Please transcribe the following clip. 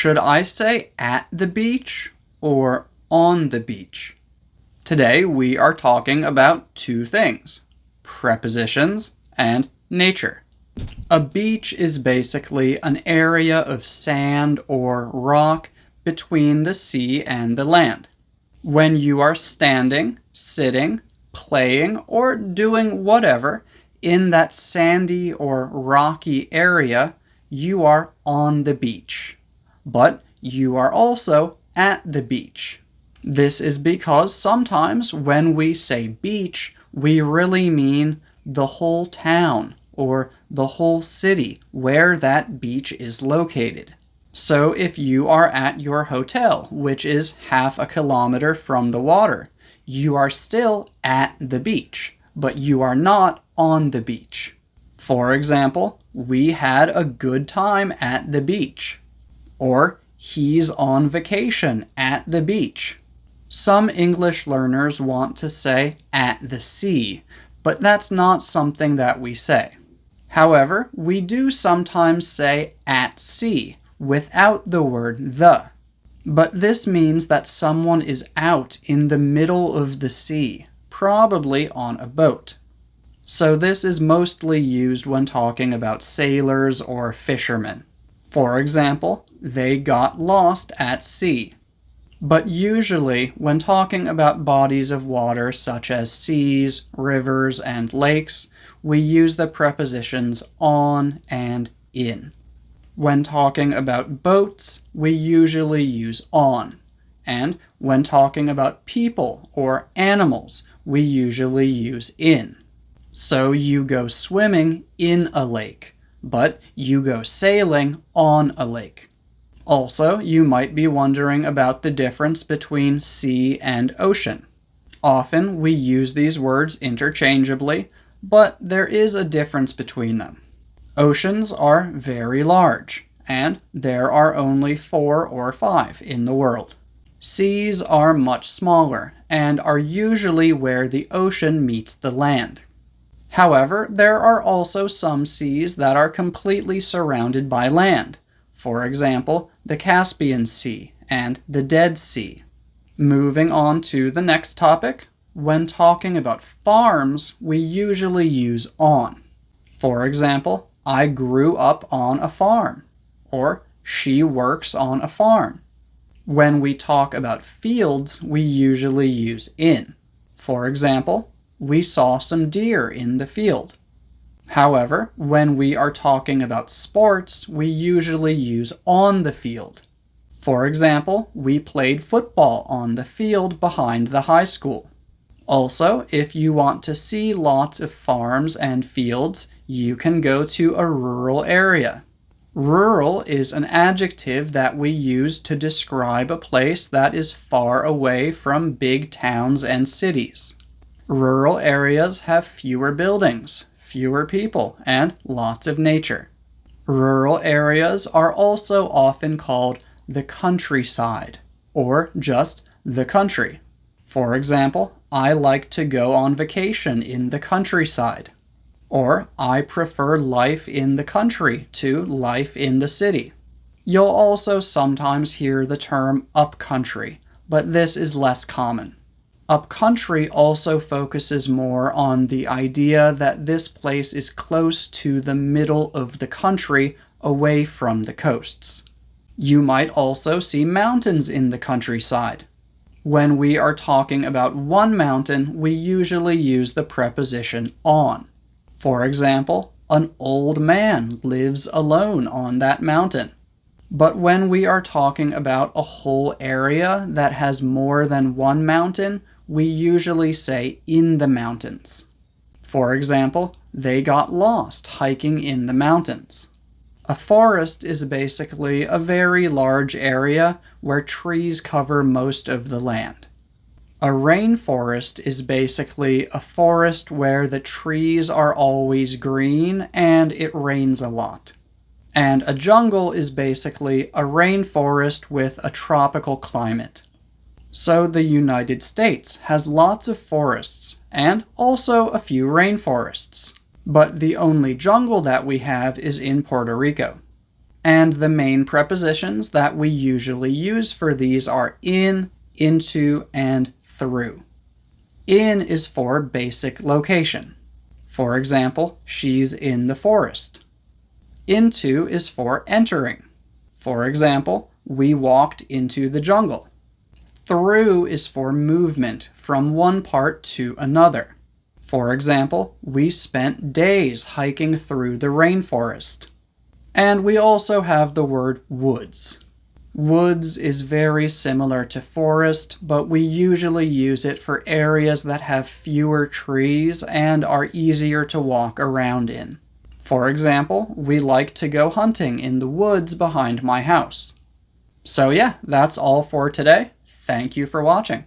Should I say at the beach or on the beach? Today we are talking about two things: prepositions and nature. A beach is basically an area of sand or rock between the sea and the land. When you are standing, sitting, playing, or doing whatever in that sandy or rocky area, you are on the beach. But you are also at the beach. This is because sometimes when we say beach, we really mean the whole town or the whole city where that beach is located. So if you are at your hotel, which is half a kilometer from the water, you are still at the beach, but you are not on the beach. For example, we had a good time at the beach. Or, he's on vacation at the beach. Some English learners want to say at the sea, but that's not something that we say. However, we do sometimes say at sea without the word the. But this means that someone is out in the middle of the sea, probably on a boat. So this is mostly used when talking about sailors or fishermen. For example, they got lost at sea. But usually, when talking about bodies of water such as seas, rivers, and lakes, we use the prepositions on and in. When talking about boats, we usually use on. And when talking about people or animals, we usually use in. So you go swimming in a lake, but you go sailing on a lake. Also, you might be wondering about the difference between sea and ocean. Often we use these words interchangeably, but there is a difference between them. Oceans are very large, and there are only 4 or 5 in the world. Seas are much smaller, and are usually where the ocean meets the land. However, there are also some seas that are completely surrounded by land. For example, the Caspian Sea and the Dead Sea. Moving on to the next topic, when talking about farms, we usually use on. For example, I grew up on a farm, or she works on a farm. When we talk about fields, we usually use in. For example, we saw some deer in the field. However, when we are talking about sports, we usually use on the field. For example, we played football on the field behind the high school. Also, if you want to see lots of farms and fields, you can go to a rural area. Rural is an adjective that we use to describe a place that is far away from big towns and cities. Rural areas have fewer buildings, fewer people, and lots of nature. Rural areas are also often called the countryside, or just the country. For example, I like to go on vacation in the countryside. Or, I prefer life in the country to life in the city. You'll also sometimes hear the term upcountry, but this is less common. Upcountry also focuses more on the idea that this place is close to the middle of the country, away from the coasts. You might also see mountains in the countryside. When we are talking about one mountain, we usually use the preposition on. For example, an old man lives alone on that mountain. But when we are talking about a whole area that has more than one mountain, we usually say in the mountains. For example, they got lost hiking in the mountains. A forest is basically a very large area where trees cover most of the land. A rainforest is basically a forest where the trees are always green and it rains a lot. And a jungle is basically a rainforest with a tropical climate. So the United States has lots of forests, and also a few rainforests. But the only jungle that we have is in Puerto Rico. And the main prepositions that we usually use for these are in, into, and through. In is for basic location. For example, she's in the forest. Into is for entering. For example, we walked into the jungle. Through is for movement from one part to another. For example, we spent days hiking through the rainforest. And we also have the word woods. Woods is very similar to forest, but we usually use it for areas that have fewer trees and are easier to walk around in. For example, we like to go hunting in the woods behind my house. So yeah, that's all for today. Thank you for watching.